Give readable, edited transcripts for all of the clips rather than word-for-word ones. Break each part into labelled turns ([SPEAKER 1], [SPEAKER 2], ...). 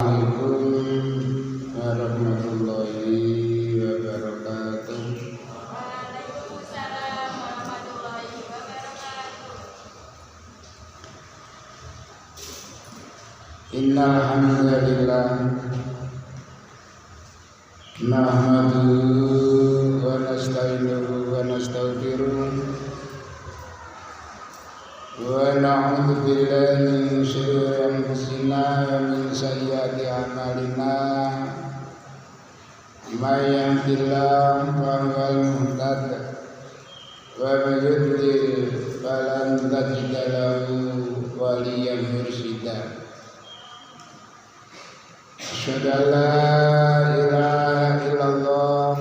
[SPEAKER 1] Assalamualaikum warahmatullahi wabarakatuh.
[SPEAKER 2] Waalaikumsalam warahmatullahi wabarakatuh.
[SPEAKER 1] Innal hamdalillah nahmaduhu wa nasta'inuhu wa nastaghfiruh wa na'udzu billahi min shururi anfusina wa min sayyiati a'malina. May yahdihillahu fahuwal muhtad wa may yudlil falan tajida lahu waliyyan mursyida. Asyhadu an la ilaha illallah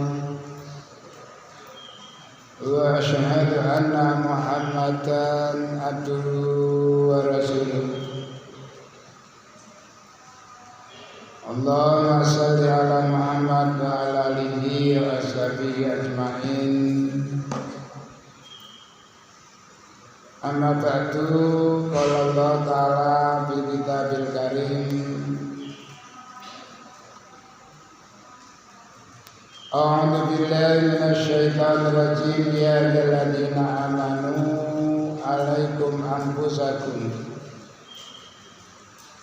[SPEAKER 1] wa asyhadu anna Muhammadan abduhu wa rasuluh. Allahumma shalli ala Muhammad wa ala alihi wa ashabihi ajmain. Amma ba'du, qala Allah ta'ala fil kitabil karim. A'udzu billahi minasy syaithanir rajim. Ya ayyuhalladzina amanu 'alaikum anfusakum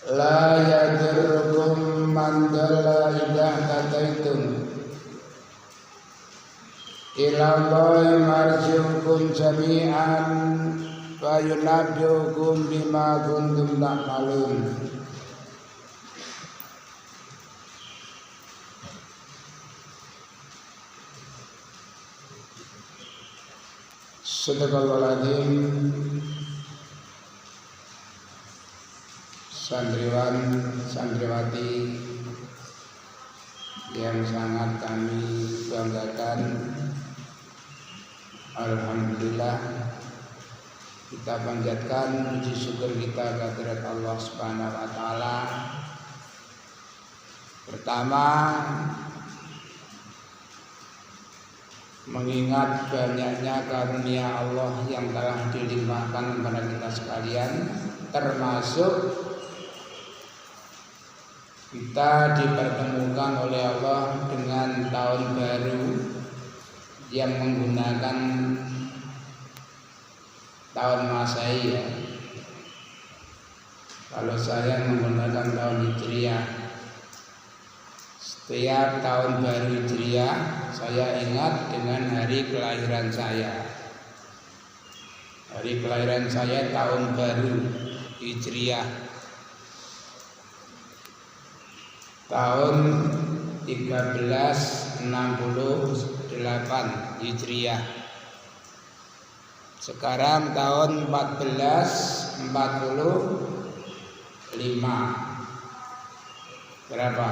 [SPEAKER 1] la yadurrukum man dhalla idza hadaitum ila Allahi marji'ukum jami'an wa yunabbi'ukum bima kuntum ta'malun. Sadaqallahul santriwan santriwati yang sangat kami banggakan, alhamdulillah kita panjatkan puji syukur kita kehadirat Allah Subhanahu wa taala. Pertama, mengingat banyaknya karunia Allah yang telah dilimpahkan kepada kita sekalian, termasuk kita dipertemukan oleh Allah dengan tahun baru yang menggunakan tahun Masehi ya. Kalau saya menggunakan tahun Hijriah. Setiap tahun baru Hijriah saya ingat dengan hari kelahiran saya. Hari kelahiran saya tahun baru Hijriah tahun 1368 Hijriah. Sekarang tahun 1445. Berapa?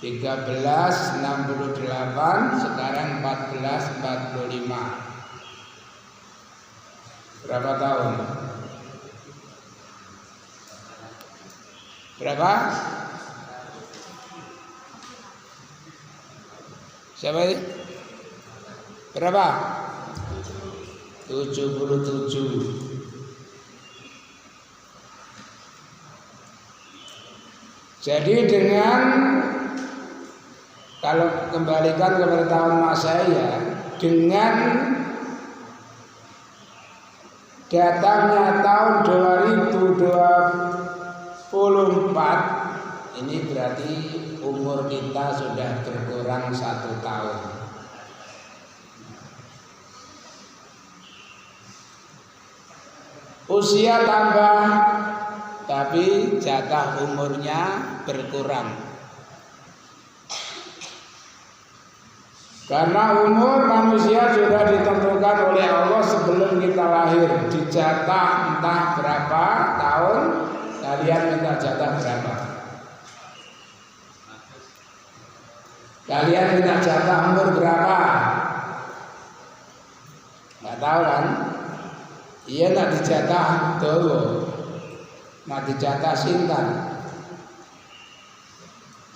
[SPEAKER 1] 1368 sekarang 1445. Berapa tahun? Berapa? Siapa ini? Berapa? 77. Jadi dengan, kalau kembalikan kepada tahun Masehi ya, dengan datangnya tahun 2024, ini berarti umur kita sudah berkurang 1 tahun. Usia tambah, tapi jatah umurnya berkurang. Karena umur manusia sudah ditentukan oleh Allah sebelum kita lahir. Dijatah entah berapa tahun, kalian minta jatah berapa? Kalian minta jatah umur berapa? Nggak tahu kan? Iya, nak dijatah dulu, nak dijatah sintan.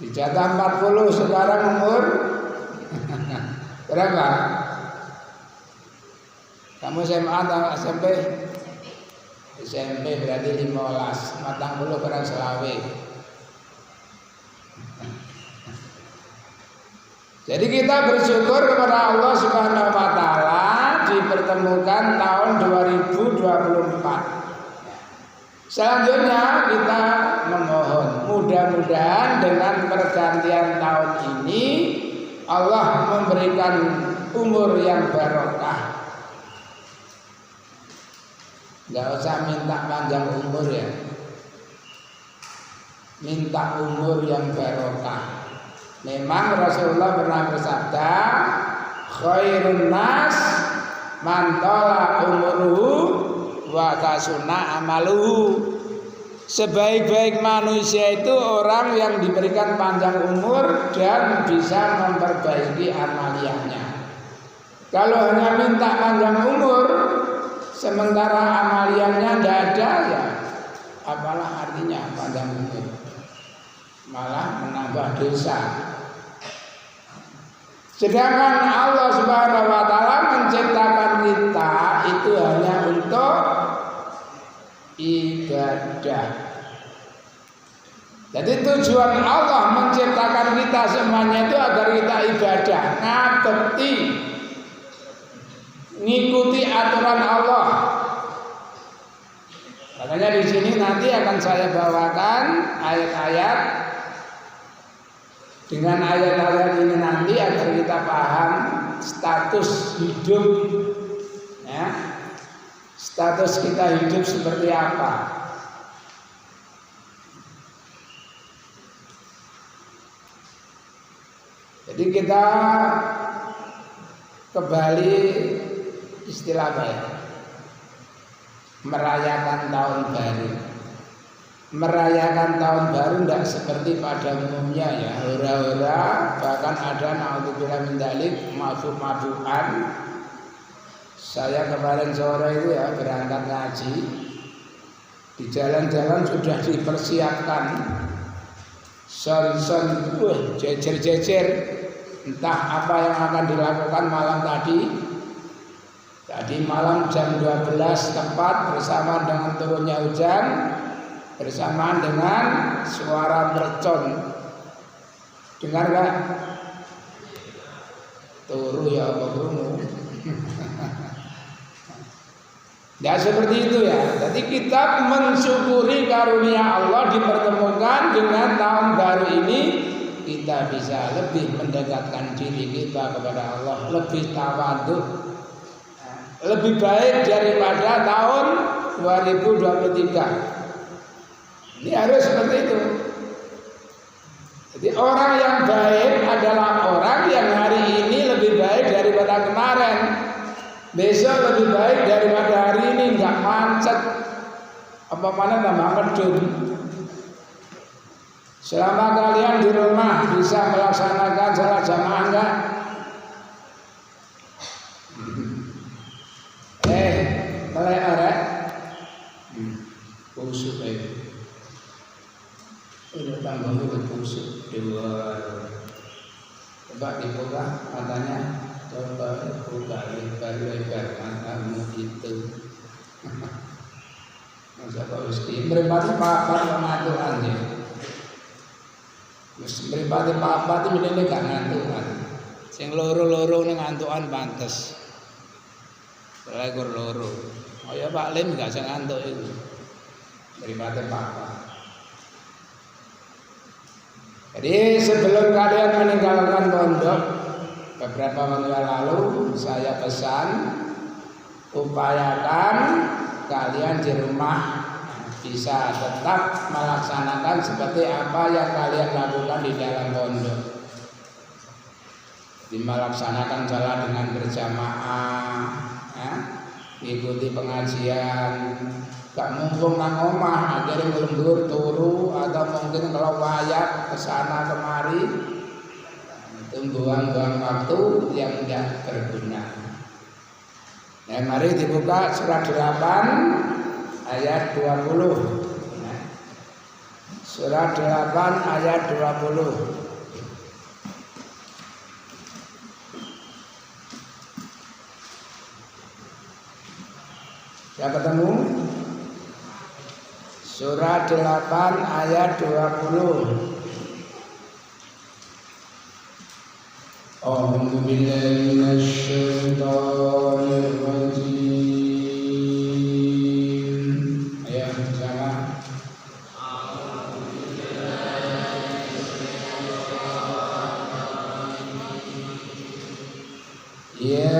[SPEAKER 1] Dijatah 40, sekarang umur berapa? Kamu SMA atau SMP? SMP berarti 15, 40 kurang selawe. Jadi kita bersyukur kepada Allah Subhanahu wa taala dipertemukan tahun 2024. Selanjutnya kita memohon mudah-mudahan dengan pergantian tahun ini Allah memberikan umur yang barokah. Gak usah minta panjang umur ya, minta umur yang barokah. Memang Rasulullah pernah bersabda, khairun nas man tala umuruhu wa kasuna amaluhu. Sebaik-baik manusia itu orang yang diberikan panjang umur dan bisa memperbaiki amaliyahnya. Kalau hanya minta panjang umur sementara amaliyahnya tidak ada, ya apalah artinya panjang umur, malah menambah dosa. Sedangkan Allah Subhanahu wa taala menciptakan kita itu hanya untuk ibadah. Jadi tujuan Allah menciptakan kita semuanya itu agar kita ibadah, ngabekti, ngikuti aturan Allah. Makanya di sini nanti akan saya bawakan ayat-ayat. Dengan ayat-ayat ini nanti agar kita paham status hidup, ya, status kita hidup seperti apa. Jadi kita kembali istilah apa ya? Merayakan tahun baru. Merayakan tahun baru tidak seperti pada umumnya ya, hura-hura, bahkan ada naudzubillah min dzalik mabuk-mabukan. Saya kemarin sore itu ya berangkat ngaji, di jalan-jalan sudah dipersiapkan son-son, jejer-jejer, entah apa yang akan dilakukan malam tadi. Tadi malam jam 12 tepat bersama dengan turunnya hujan, bersamaan dengan suara mercon. Dengar gak? Turu ya apa burung? Ya seperti itu ya. Jadi kita mensyukuri karunia Allah dipertemukan dengan tahun baru ini. Kita bisa lebih mendekatkan diri kita kepada Allah, lebih tawadhu, lebih baik daripada tahun 2023. Ini harus seperti itu. Jadi orang yang baik adalah orang yang hari ini lebih baik daripada kemarin, besok lebih baik daripada hari ini, nggak macet, apa mana tambah medun. Selama kalian di rumah bisa melaksanakan sholat jamaah enggak? Melek arek, busuk udah tambah mulut busuk dua. Coba dibuka matanya, coba buka lebar-lebar matamu itu. Masa kau mesti meripati papat ngantukan ya. Mesti meripati papat itu ini gak ngantukan. Sing loro-loro ini ngantukan pantes. Legur loro. Oh ya Pak Lim gak bisa ngantuk itu. Meripati papat. Jadi sebelum kalian meninggalkan pondok beberapa waktu lalu saya pesan upayakan kalian di rumah bisa tetap melaksanakan seperti apa yang kalian lakukan di dalam pondok. Melaksanakan sholat dengan berjamaah, ya, ikuti pengajian. Gak mumpung nang omah akhirnya ngelembur turu atau mungkin kalau wayat kesana kemari itu buang-buang waktu yang tidak berguna. Nah, mari dibuka surat 8 ayat 20. Nah, surat 8 ayat 20. Ya ketemu? Surah 8 ayat 20. A'udzu billahi minasyaitonir rajim. Ayat pertama. Ya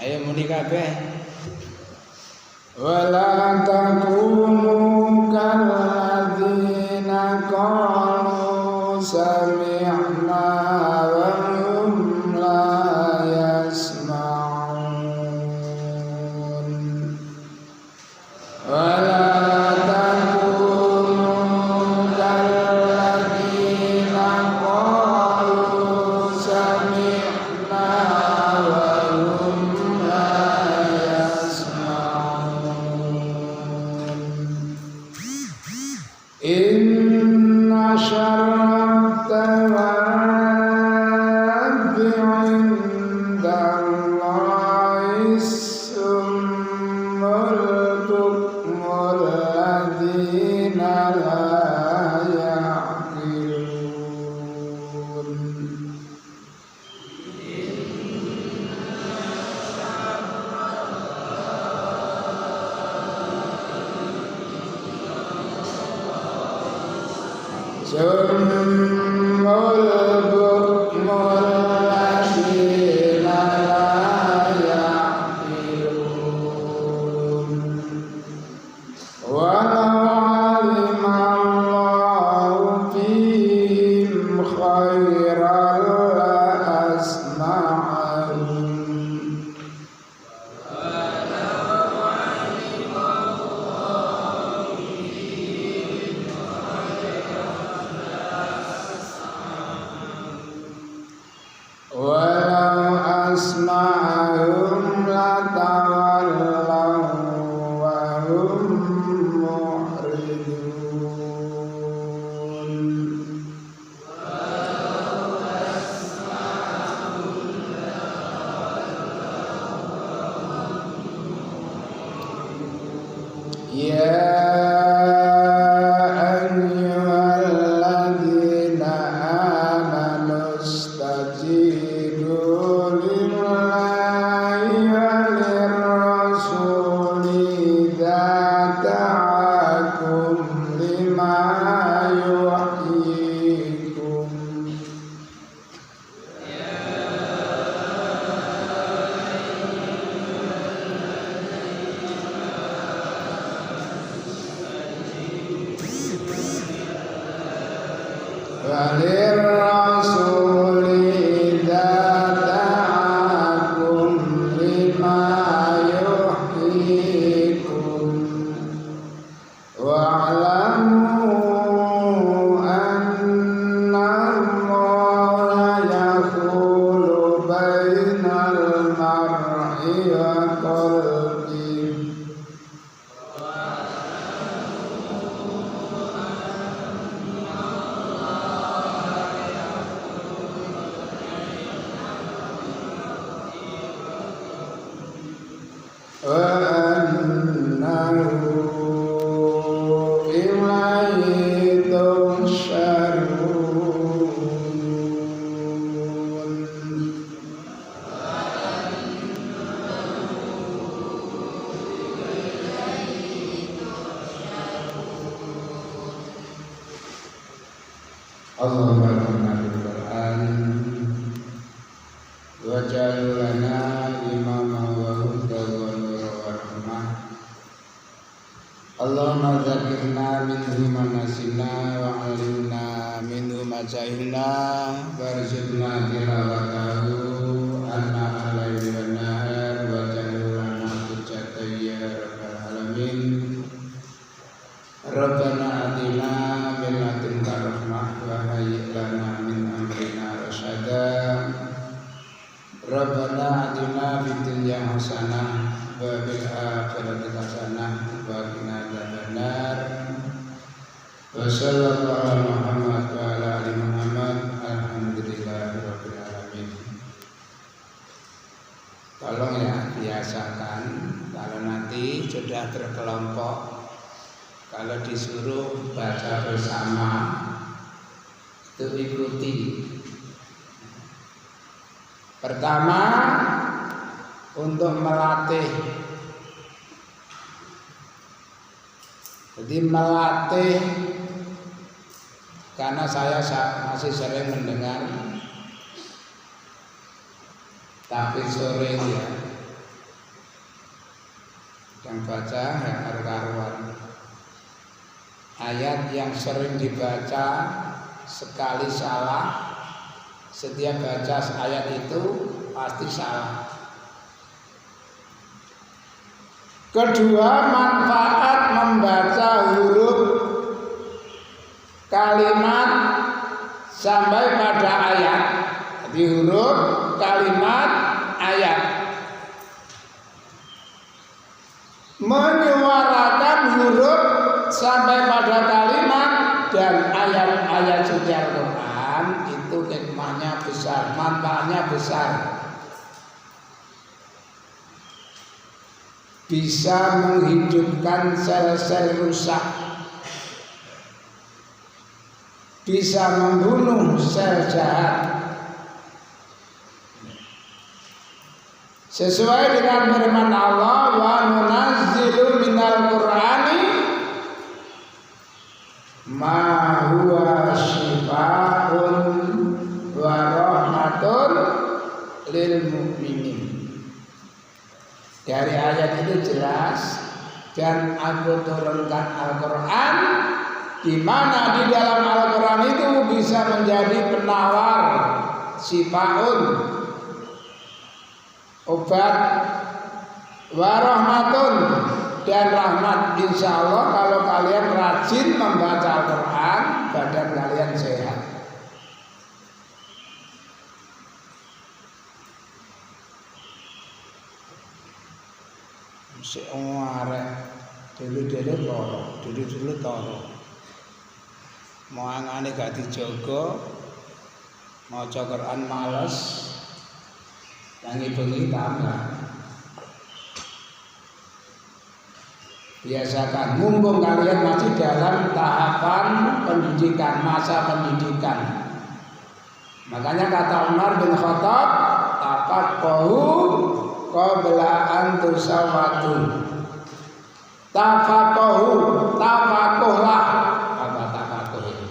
[SPEAKER 1] ayo muni kabeh. Wala takunu kalladzina qalu sami'na wa hum la yasma'un. Wala takunu kalladzina qalu sami'na wa inna syarrat tawabbi 'indallahi summul bukmul ladzina la ya'qilun. Summul bukmul ladzina la ya'qilun. Walau 'alimallahu fihim khairan la asma'ahum. Walau asma'ahum latawallaw wa hum mu'ridun. Ya ayyuhalladzina amanu istajibu lillahi walirrasuli idza da'akum lima yuhyikum. Walirrasuli idza da'akum lima yuhyikum wa'lamu anna Allaha yahulu bainal mar'i wa qalbihi. Allahumma arhamna bil Qur'an waj'al lana imama wa hudan wa nuran wa rahmah. Allahumma dzakirna minhu ma nasina wa 'allimna minhu ma jahilna warzuqna tilawatahu anna al-laili wan nahar waj'al lana hujjatan ya rabbal alamin. Rabbana atina min ladunka rahmah wa hayyi' lana min amrina rasyada. Rabbana atina fid dunya hasanah wa fil akhirati hasanah wa qina adzabannar. Wa sallallahu ala Muhammad wa ala ali Muhammad. Alhamdulillahirabbil alamin. Tolong ya biasakan kalau nanti sudah berkelompok, kalau disuruh baca bersama itu ikuti. Pertama, untuk melatih. Jadi melatih, karena saya masih sering mendengar tapi sore ya yang baca yang karuan. Ayat yang sering dibaca sekali salah, setiap baca ayat itu pasti salah. Kedua, manfaat membaca huruf kalimat sampai pada ayat. Jadi huruf kalimat ayat, menyuarakan huruf sampai pada kalimat dan ayat-ayat suci Al-Quran itu hikmahnya besar, manfaatnya besar. Bisa menghidupkan sel-sel rusak, bisa membunuh sel jahat. Sesuai dengan firman Allah, wa nunazzilu minal Qur'ani ma huwa syifaa'un wa rahmatun lil mu'minin. Dari ayat itu jelas, dan aku turunkan Al-Quran, di mana di dalam Al-Quran itu bisa menjadi penawar, syifaa'un, obat, warahmatun, dan rahmat. Insya Allah kalau kalian rajin membaca Al-Quran, badan kalian sehat. Si arek dulu toro, mau angane gak dijogo, mau Quran males, yang bengi tambah. Biasakan, mumpung kalian masih dalam tahapan pendidikan, masa pendidikan. Makanya kata Umar bin Khattab, tafaqahu qabla an tusawwatu. Tafaqahulah. Apa tafaqahu itu?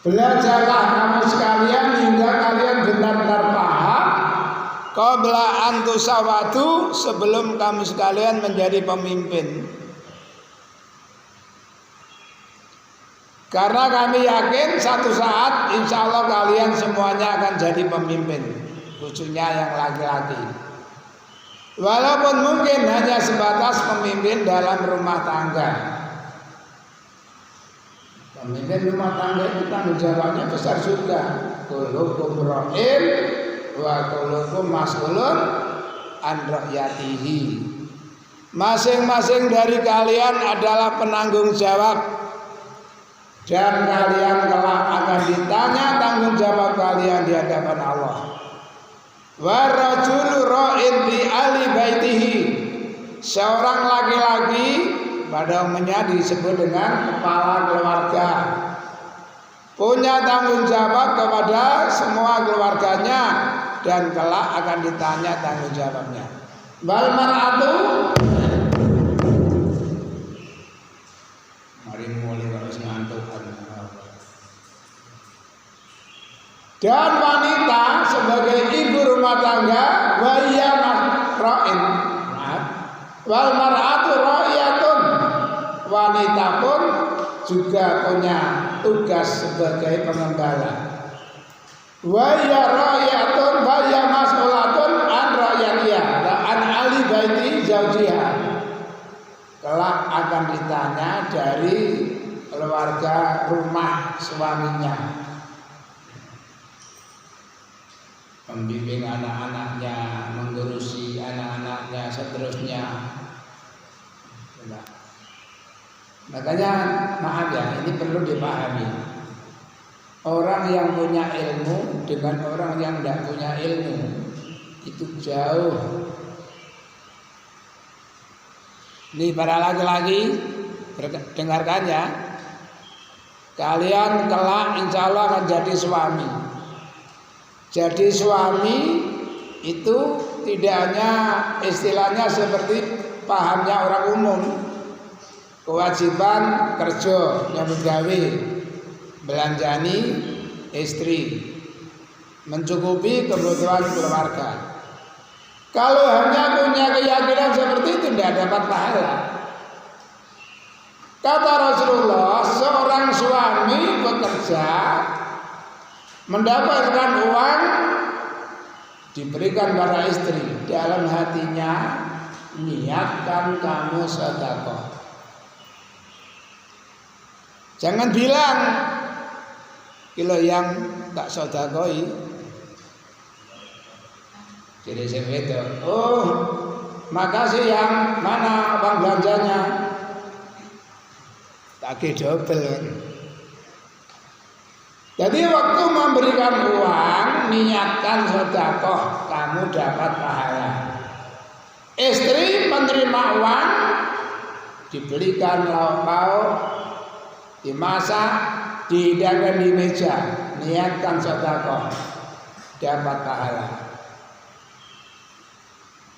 [SPEAKER 1] Belajarlah kamu sekalian hingga kalian benar-benar paham. Qabla an tusawwatu, sebelum kamu sekalian menjadi pemimpin. Karena kami yakin satu saat insya Allah kalian semuanya akan jadi pemimpin, khususnya yang laki-laki. Walaupun mungkin hanya sebatas pemimpin dalam rumah tangga. Pemimpin rumah tangga itu tanggung jawabnya besar juga. Kullukum ra'in wa kullukum mas'ulun an ra'yatihi. Masing-masing dari kalian adalah penanggung jawab, dan kalian kelak akan ditanya tanggung jawab kalian di hadapan Allah. Wa rajulu ra'in bi ali baitihi. Seorang laki-laki pada umumnya disebut dengan kepala keluarga, punya tanggung jawab kepada semua keluarganya dan kelak akan ditanya tanggung jawabnya. Wal mar'atu, mari mulai harus ngantuk. Dan wanita sebagai ibu rumah tangga waya ra'in. Wal mar'atu ra'iyatun. Wanita pun juga punya tugas sebagai pengembala. Waya ra'iyatun waya mas'ulatun an ra'yatiyah an ali baiti zaujiha. Kelak akan ditanya dari keluarga rumah suaminya, membimbing anak-anaknya, mengurusi anak-anaknya, seterusnya. Makanya maaf ya, ini perlu dipahami. Orang yang punya ilmu dengan orang yang tidak punya ilmu itu jauh. Ini para laki-laki, dengarkan ya. Kalian kelak insya Allah akan jadi suami. Jadi suami itu tidak hanya istilahnya seperti pahamnya orang umum. Kewajiban kerja, nyambut gawe, belanjani istri, mencukupi kebutuhan keluarga. Kalau hanya punya keyakinan seperti itu tidak dapat pahala. Kata Rasulullah, seorang suami bekerja mendapatkan uang diberikan pada istri, dalam hatinya niatkan kamu sedekah. Jangan bilang kilo yang tak sedekah. Jadi saya itu, oh makasih yang mana uang belanjanya, tak double. Jadi waktu memberikan uang, niatkan sedekah, kamu dapat pahala. Istri menerima uang, dibelikan lauk-lauk, dimasak, dihidangkan di meja, niatkan sedekah, dapat pahala.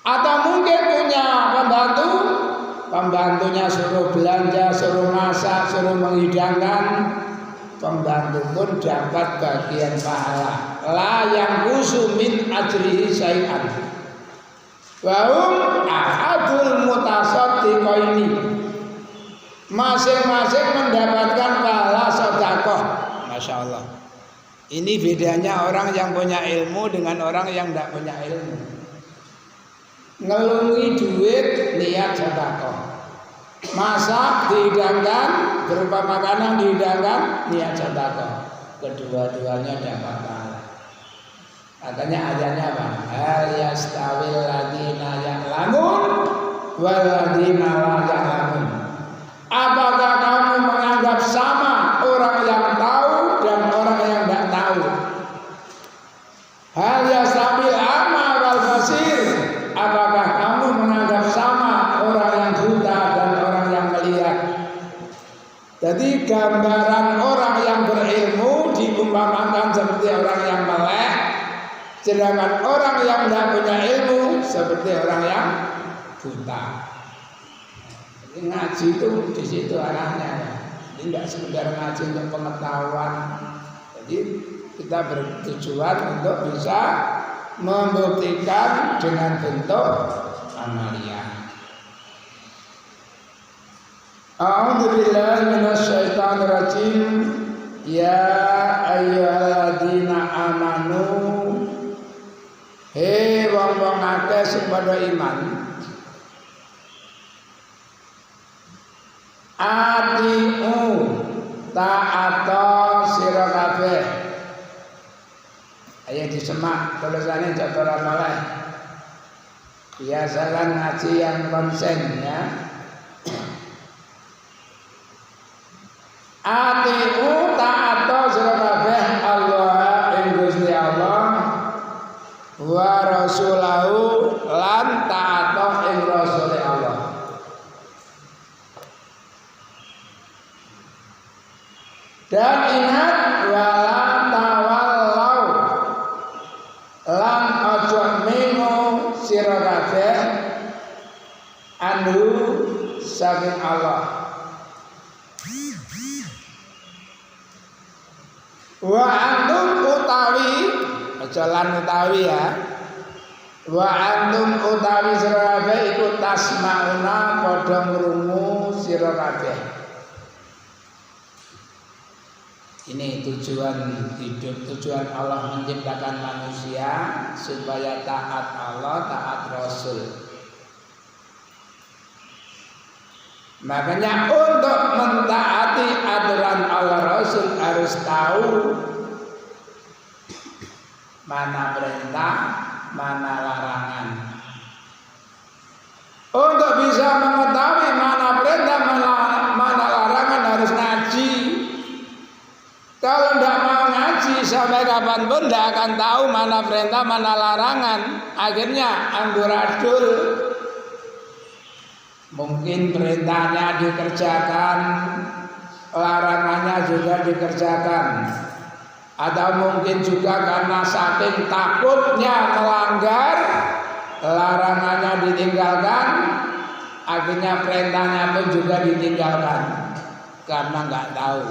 [SPEAKER 1] Atau mungkin punya pembantu, pembantunya suruh belanja, suruh masak, suruh menghidangkan, pembantu pun dapat bagian pahala. La yang kusu min ajrihi syai'an. Wa hum ahadul mutasaddiqaini. Masing-masing mendapatkan pahala sedekah. Masya Allah. Ini bedanya orang yang punya ilmu dengan orang yang tidak punya ilmu. Ngelungi duit niat sedekah. Masak dihidangkan, berupa makanan dihidangkan, niat sedekah. Kedua-duanya dapat pahala. Makanya ayatnya apa? Hal yastawil ladzina ya'lamun wal ladzina la ya'lamun. Apakah kamu menganggap sama orang yang tahu dan orang yang tidak tahu? Hal yastawil a'ma wal basir. Apakah kamu menganggap sama orang yang buta dan orang yang melihat? Jadi gambaran orang yang berilmu diumpamakan seperti orang yang melek, sedangkan orang yang tidak punya ilmu seperti orang yang buta. Jadi ngaji itu di situ arahnya. Ini tidak sekedar ngaji untuk pengetahuan. Jadi kita bertujuan untuk bisa membuktikan dengan bentuk amalia. A'udzubillahi minasyaitonir rajim. Ya ayyuhalladzina amanu. Hei wong-wong akeh sing padha iman. Atiu ta'ata sira kabeh. Ayo disemak tulisannya jatuh oleh. Biasakan ngaji yang konsen ya. Atiu ta'ata sira kabeh Allah ing Gusti Allah wa rasulahu lan ta'ata ing Rasul Allah. Dan ingat wala tawallau lan ojo mengo sira kabeh anu saking Allah. Wa antum utawi utawi aja lan utawi ya. Wa antum utawi sira kabeh iku tasmauna padha ngrungu sira kabeh. Ini tujuan hidup, tujuan Allah menciptakan manusia supaya taat Allah, taat Rasul. Makanya untuk mentaati aturan Allah Rasul harus tahu mana perintah, mana larangan. Untuk bisa mengetahui mana perintah, mana larangan harus ngaji. Kalau tidak mau ngaji sampai kapanpun tidak akan tahu mana perintah, mana larangan. Akhirnya amburadul. Mungkin perintahnya dikerjakan, larangannya juga dikerjakan. Atau mungkin juga karena saking takutnya melanggar, larangannya ditinggalkan, akhirnya perintahnya pun juga ditinggalkan karena nggak tahu.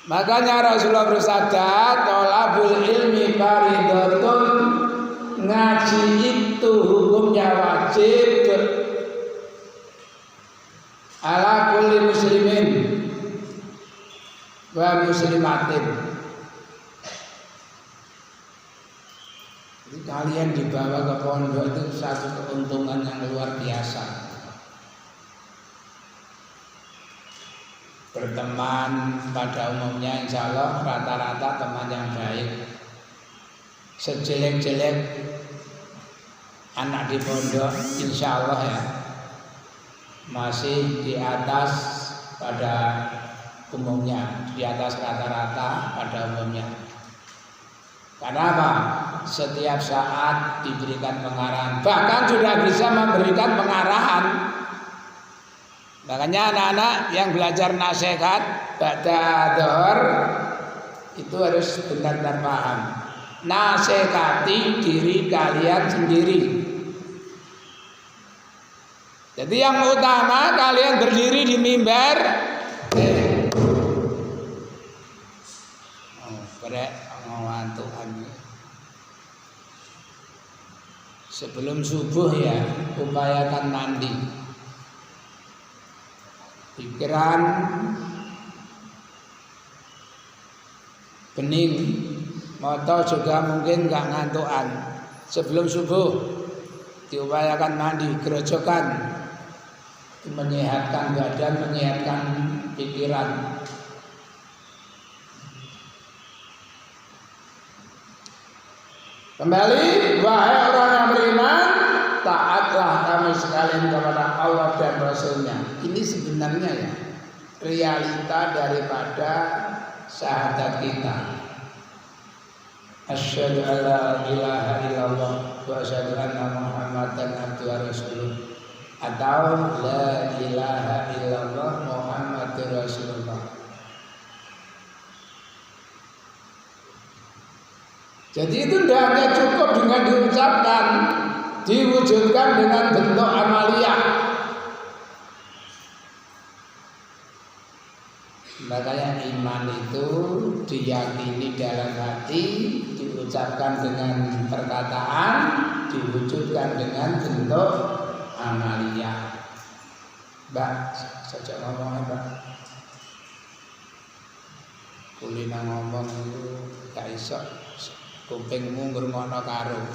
[SPEAKER 1] Makanya Rasulullah bersabda, tolabul ilmi fardhatun, ngaji itu hukumnya wajib ala kulli muslimin wa muslimatin. Jadi kalian dibawa ke pondok itu satu keuntungan yang luar biasa. Berteman pada umumnya insya Allah rata-rata teman yang baik. Sejelek-jelek anak di pondok insya Allah ya masih di atas pada umumnya, di atas rata-rata pada umumnya. Karena apa? Setiap saat diberikan pengarahan, bahkan sudah bisa memberikan pengarahan. Makanya anak-anak yang belajar nasihat ba'da dhuhr itu harus benar-benar paham. Nasihati diri kalian sendiri. Jadi yang utama kalian berdiri di mimbar. Sebelum subuh ya upayakan mandi. Pikiran bening, mata juga mungkin nggak ngantukan. Sebelum subuh diupayakan mandi, gerojokan, menyehatkan badan, menyehatkan pikiran. Kembali, wahai orang yang beriman, taatlah kamu sekalian kepada Allah dan Rasulnya. Ini sebenarnya ya realita daripada syahadat kita. Asyhadu alla ilaha illallah wa asyhadu anna Muhammadan abduhu wa rasuluh. Atau la ilaha illallah Muhammadur Rasulullah. Jadi itu tidak hanya cukup dengan diucapkan, diwujudkan dengan bentuk amaliyah. Makanya iman itu diyakini dalam hati, diucapkan dengan perkataan, diwujudkan dengan bentuk amaliyah. Mbak, saja ngomong Mbak. Kulina ngomong itu gak iso. Kupingmu ngrungokno karo.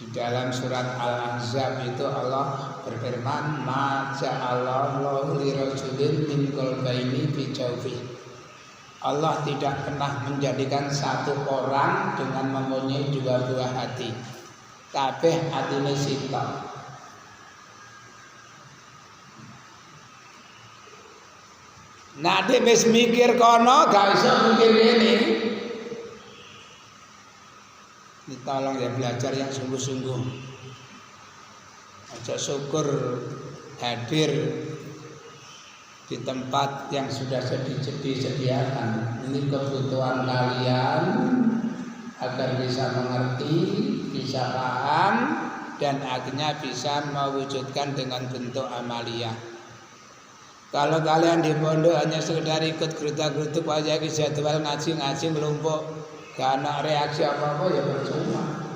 [SPEAKER 1] Di dalam surat Al-Ahzab itu Allah berfirman, "Ma ja'alallahu lirajulin min qalbayni fi jawfi." Allah tidak pernah menjadikan satu orang dengan mempunyai dua buah hati. Kabeh atine sitok. Nah, dia wis mikir kono, gak bisa mikir ini. Tolong ya belajar yang sungguh-sungguh. Aja syukur hadir di tempat yang sudah disediakan. Ini kebutuhan kalian agar bisa mengerti, bisa paham, dan akhirnya bisa mewujudkan dengan bentuk amaliyah. Kalau kalian di pondok hanya sekedar ikut gerutak-gerutuk aja ke jadwal ngaji ngelumpuk, gak ada reaksi apa-apa ya percuma.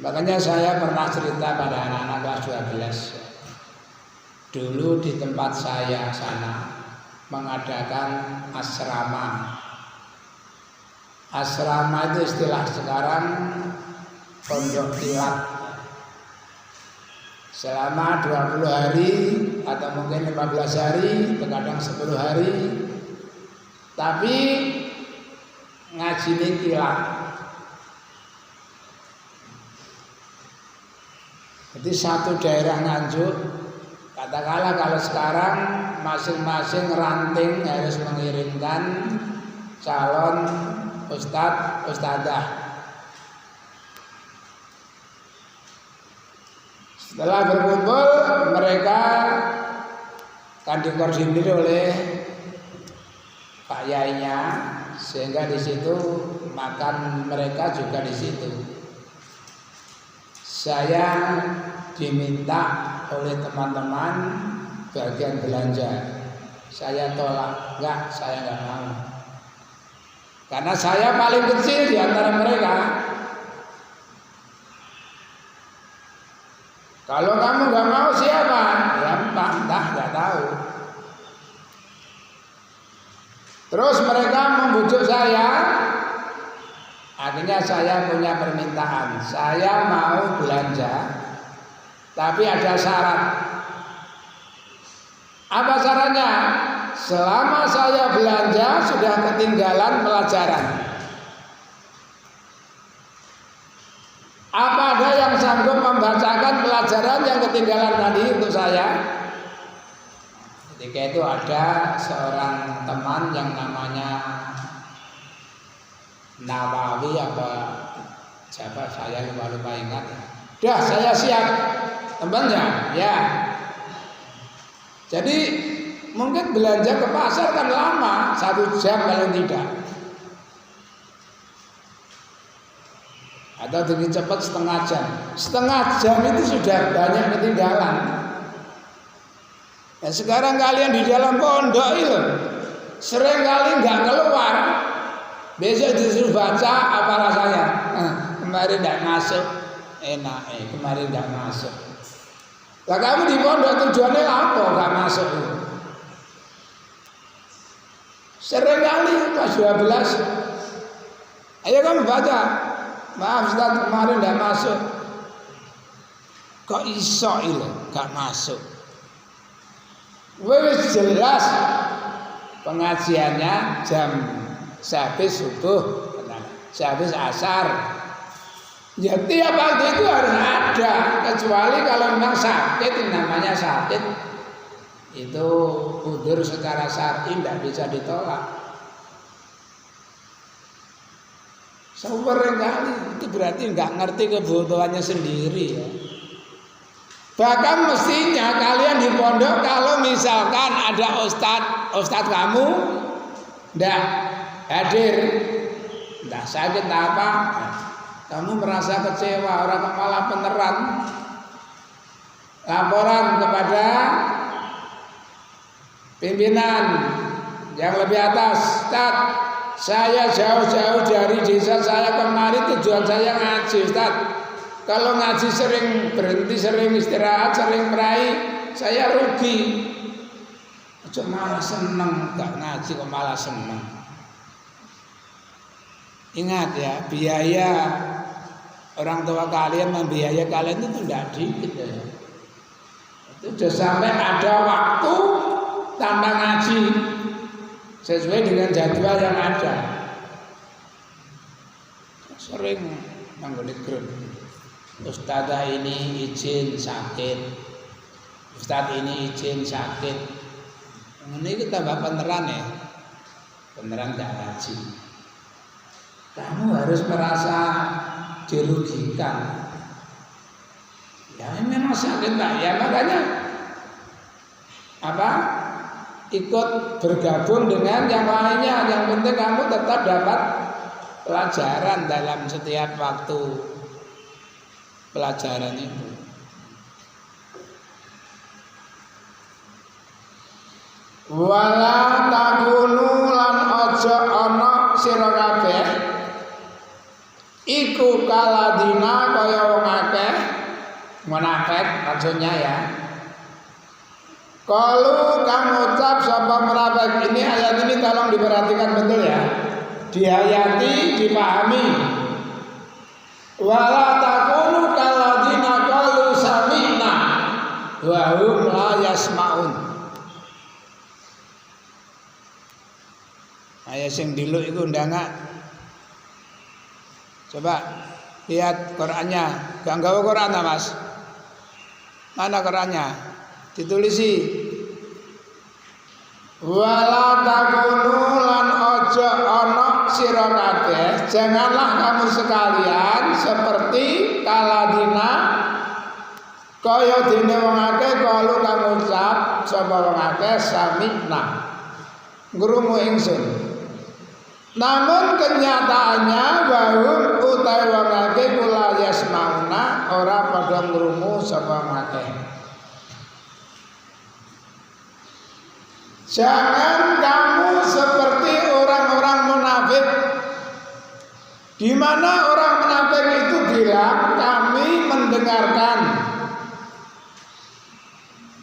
[SPEAKER 1] Makanya saya pernah cerita pada anak-anak kelas 12. Dulu di tempat saya sana mengadakan asrama. Asrama itu istilah sekarang pondok kilat. Selama 20 hari atau mungkin 15 hari, terkadang 10 hari. Tapi ngaji ini kilat. Jadi satu daerah Nganjuk, katakanlah kalau sekarang masing-masing ranting harus mengirimkan calon ustadz, ustadzah. Setelah berkumpul, mereka akan dikoordinir oleh Pak Yainya, sehingga di situ makan mereka juga di situ. Saya diminta oleh teman-teman bagian belanja. Saya tolak, saya nggak mau. Karena saya paling kecil di antara mereka. Kalau kamu nggak mau siapa? Ya entah, nggak tahu. Terus mereka membujuk saya. Akhirnya saya punya permintaan. Saya mau belanja, tapi ada syarat. Apa syaratnya? Selama saya belanja sudah ketinggalan pelajaran. Apa ada yang sanggup membacakan pelajaran yang ketinggalan tadi untuk saya? Ketika itu ada seorang teman yang namanya Nawawi apa siapa, saya lupa ingat. Dah, saya siap. Temannya, ya. Jadi mungkin belanja ke pasar kan lama, 1 jam paling tidak. Atau dengan cepat setengah jam. Setengah jam itu sudah banyak ketinggalan. Nah, sekarang kalian di dalam pondok itu sering kali nggak keluar. Besok disuruh baca apa rasanya? Kemarin nggak masuk, enak. Kemarin nggak masuk. Lah kamu di pondok tujuannya apa nggak masuk? Sering kali kelas 12. Ayo kamu baca. Maaf Ustaz, kemarin nggak masuk. Kok iso itu nggak masuk? Wes jelas pengajiannya jam sehabis subuh, sehabis asar. Ya tiap waktu itu harus ada, kecuali kalau memang sakit, namanya sakit itu udzur secara syar'i tidak bisa ditolak. Sering kali itu berarti nggak ngerti kebutuhannya sendiri ya. Bahkan mestinya kalian di pondok kalau misalkan ada ustadz kamu ndak hadir, ndak sakit apa, kamu merasa kecewa, orang kepala peneran, laporan kepada pimpinan yang lebih atas, Ustaz, saya jauh-jauh dari desa saya kemari, tujuan saya ngaji, Ustaz. Kalau ngaji sering berhenti, sering istirahat, sering merai, saya rugi. Cuma malah seneng, gak ngaji kok malah seneng. Ingat ya, biaya orang tua kalian membiayai kalian itu tidak dikit ya. Itu sudah sampai ada waktu tanpa ngaji sesuai dengan jadwal yang ada. Sering menggunakan grup. Ustadzah ini izin sakit, Ustadz ini izin sakit. Ini kita tambah beneran ya, beneran gak ngaji. Kamu harus merasa dirugikan. Ya memang sakit Pak, ya makanya apa? Ikut bergabung dengan yang lainnya. Yang penting kamu tetap dapat pelajaran dalam setiap waktu pelajaran itu. Wala takunu lan aja ana sira kabeh iku kaladina kaya wong akeh munafik maksudnya ya. Kalau kamu ucap sapa munafik, ini ayat ini tolong diperhatikan betul ya. Dihayati, dipahami. Wala takunu kaladina qalu sami'na wa hum la yasma'un. Ayat sing diluk iku ndangak. Coba lihat Qur'annya. Gak nggawa Qur'an ta, Mas? Mana Qur'annya? Ditulisi. Wala takunu lan aja ana sira kabeh, janganlah kamu sekalian seperti kaladina kaya dene wong akeh kalu kang ngucap sapa wong akeh sami'na. Ngrungu ingsun. Namun kenyataannya bahwa utai wong akeh kula yasmauna ora padha ngrungu sapa wong akeh. Jangan kamu seperti orang-orang munafik, di mana orang munafik itu bilang kami mendengarkan,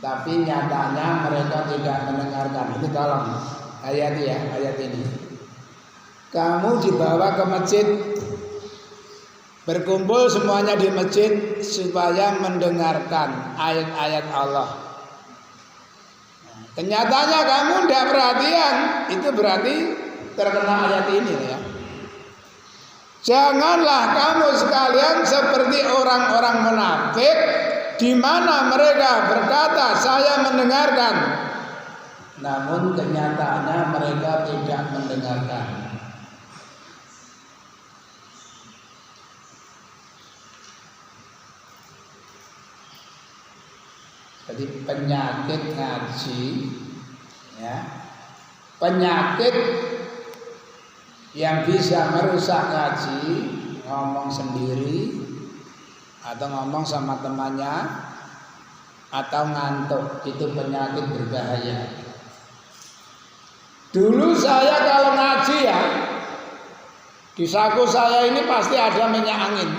[SPEAKER 1] tapi nyatanya mereka tidak mendengarkan. Ini tolong ayat ya, ayat ini. Kamu dibawa ke masjid, berkumpul semuanya di masjid supaya mendengarkan ayat-ayat Allah. Kenyataannya kamu tidak perhatian, itu berarti terkena ayat ini ya. Janganlah kamu sekalian seperti orang-orang munafik, di mana mereka berkata saya mendengarkan, namun kenyataannya mereka tidak mendengarkan. Jadi penyakit ngaji ya, penyakit yang bisa merusak ngaji, ngomong sendiri atau ngomong sama temannya atau ngantuk, itu penyakit berbahaya. Dulu saya kalau ngaji ya, di saku saya ini pasti ada minyak angin.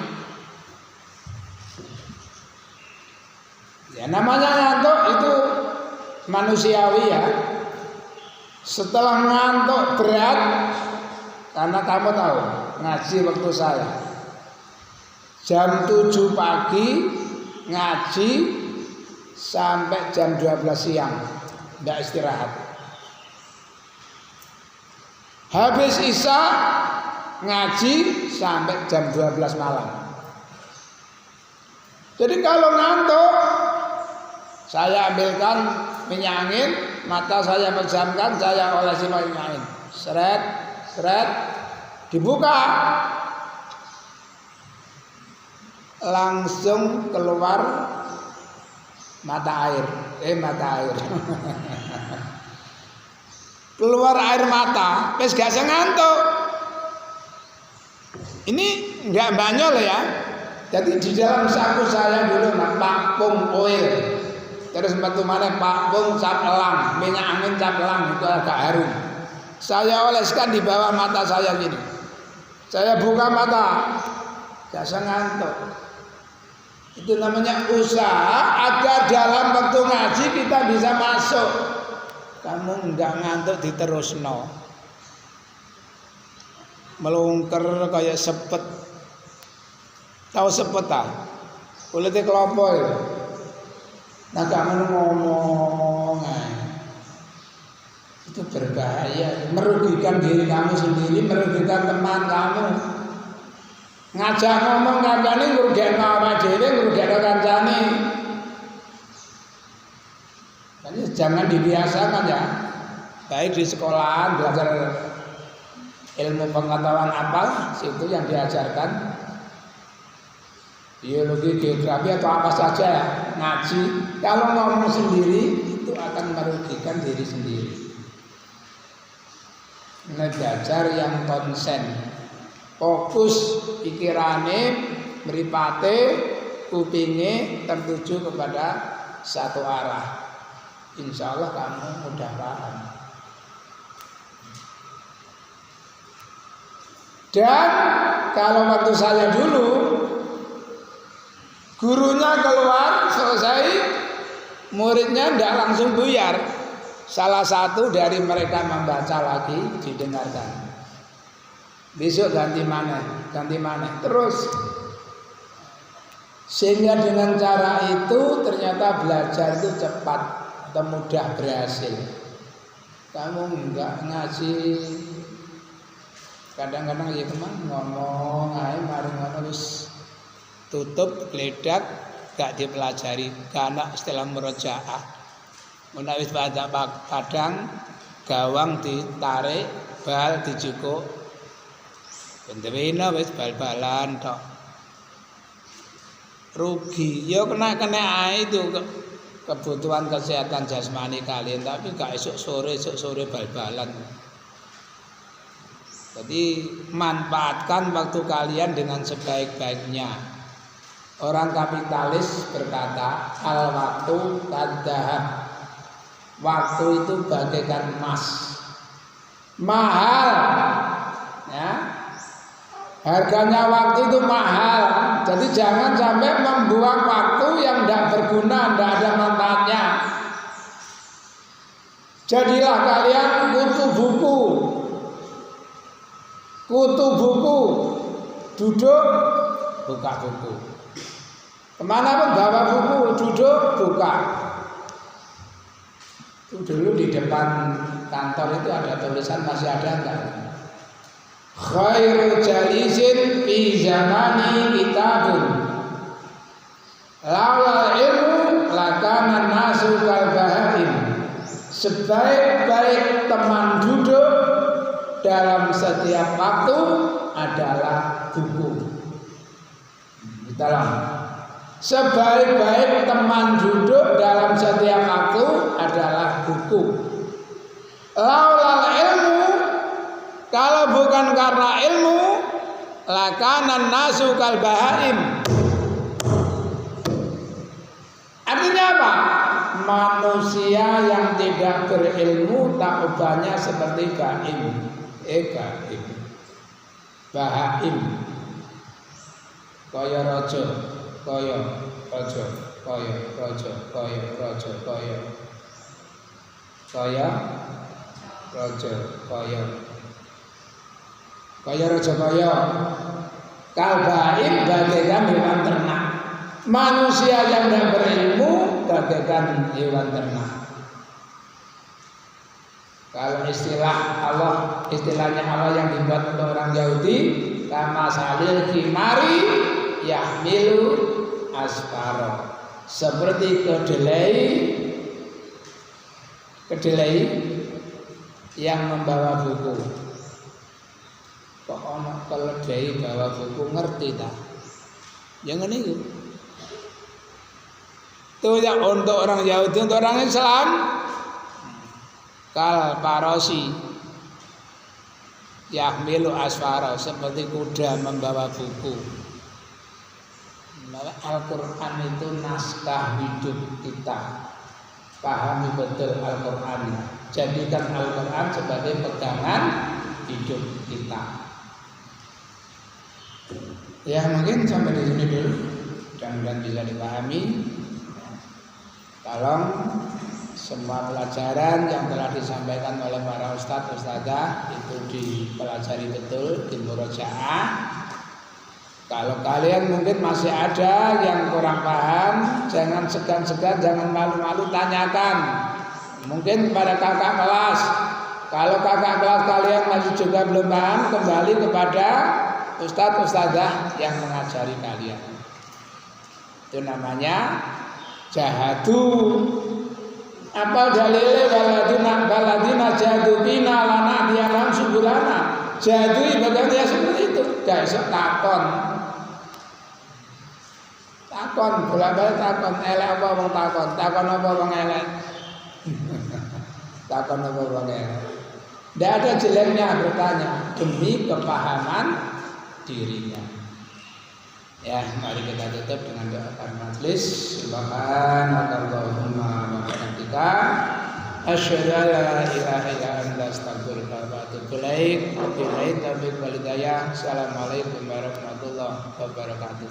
[SPEAKER 1] Ya namanya ngantuk itu manusiawi ya. Setelah ngantuk berat, karena kamu tahu ngaji waktu saya jam 7 pagi ngaji sampai jam 12 siang, tidak istirahat. Habis isya ngaji sampai jam 12 malam. Jadi kalau ngantuk, saya ambilkan minyak angin, mata saya pejamkan, saya olesi minyak angin, seret, seret, dibuka, langsung keluar mata air, keluar air mata, wis gak ngantuk. Ini enggak banyol ya. Jadi di dalam saku saya dulu pakpung oil. Terus metu maneh pakpung cap elang, minyak angin cap elang itu agak harum. Saya oleskan di bawah mata saya gini. Saya buka mata, gak ngantuk. Itu namanya usaha agar dalam waktu ngaji kita bisa masuk. Kamu enggak ngantuk diterusno. Melungker kayak sepet. Tahu sepet tak? Kulitnya kelopo itu. Nah kamu ngomong, itu berbahaya, merugikan diri kamu sendiri, merugikan teman kamu. Ngajak ngomong kancane ngrugekno awake dhewe, ngrugekno kancane. Jadi jangan dibiasakan ya. Baik di sekolahan belajar ilmu pengetahuan apa, situ yang diajarkan. Biologi, geografi atau apa saja ya, ngaji. Kalau ngomong sendiri itu akan merugikan diri sendiri. Belajar yang konsen, fokus pikirane, mripate, kupinge tertuju kepada satu arah. Insya Allah kamu mudah paham. Dan kalau waktu saya dulu, gurunya keluar selesai, muridnya tidak langsung buyar. Salah satu dari mereka membaca lagi, didengarkan. Besok ganti mana, terus. Sehingga dengan cara itu ternyata belajar itu cepat atau mudah berhasil. Kamu enggak ngasih, kadang-kadang ya teman ngomong, ayo mari ngono wis tutup geledak gak dipelajari, karena istilah murojaah. Mun wis padang gawang ditarik, bal dijukuk. Bendewena wis bal-balan tok. Rugi, ya kena ae itu kebutuhan kesehatan jasmani kalian, tapi gak esok sore bal-balan. Jadi manfaatkan waktu kalian dengan sebaik-baiknya. Orang kapitalis berkata, al waktu kadhahab. Waktu itu bagaikan emas, mahal, ya. Harganya waktu itu mahal. Jadi jangan sampai membuang waktu yang tidak berguna, tidak ada manfaatnya. Jadilah kalian kutu buku, duduk buka buku. Kemana pun bawa buku, duduk buka. Itu dulu di depan kantor itu ada tulisan, masih ada enggak? Khairu jalisin fi zamani kitabun, laulal ilmu lakana nasu kal bahaim. Sebaik-baik teman duduk dalam setiap waktu adalah buku. Dalam sebaik-baik teman duduk dalam setiap waktu adalah buku. Laulal ilmu, kalau bukan karena ilmu, lakanan nasu kal bahaim. Artinya apa? Manusia yang tidak berilmu tak ubahnya seperti bahaim. Bahaim. Kaya raja, kaya raja, kaya raja, kaya raja, kaya raja, kaya raja, kaya kalbaim bagaikan hewan ternak. Manusia yang tidak berilmu bagaikan hewan ternak. Kalau istilahnya Allah yang dibuat untuk orang Yahudi, kama salil kimari yahmilu asfaro, seperti kedelai yang membawa buku. Kok ono keledai bawa buku, ngerti tak? Jangan itu. Itu ya untuk orang Yahudi, untuk orang Islam kal parosi yahmilu asfaro, seperti kuda membawa buku. Al-Quran itu naskah hidup kita. Pahami betul Al-Quran. Jadikan Al-Quran sebagai pegangan hidup kita. Ya mungkin sampai di sini dulu. Mudah-mudahan bisa dipahami. Tolong semua pelajaran yang telah disampaikan oleh para ustadz ustadzah itu dipelajari betul, di murojaah. Kalau kalian mungkin masih ada yang kurang paham, jangan segan-segan, jangan malu-malu, tanyakan. Mungkin pada kakak kelas. Kalau kakak kelas kalian masih juga belum paham, kembali kepada ustadz ustadzah yang mengajari kalian. Itu namanya jahadu. Apa dalile baladina jahadu bina lana dialam subulana. Jahadu ibadah dia seperti itu. Gak iso takon bolak-balik takon, elek apa wong takon apa wong elek. Takon apa wong elek. Tidak ada jeleknya bertanya demi kepahaman dirinya. Ya, mari kita tutup dengan doa majelis. Subhanakallahumma wa bihamdika asyhadu an la ilaha illa anta astaghfiruka wa atubu Bilaik taufik wal hidayah. Assalamualaikum warahmatullahi wabarakatuh.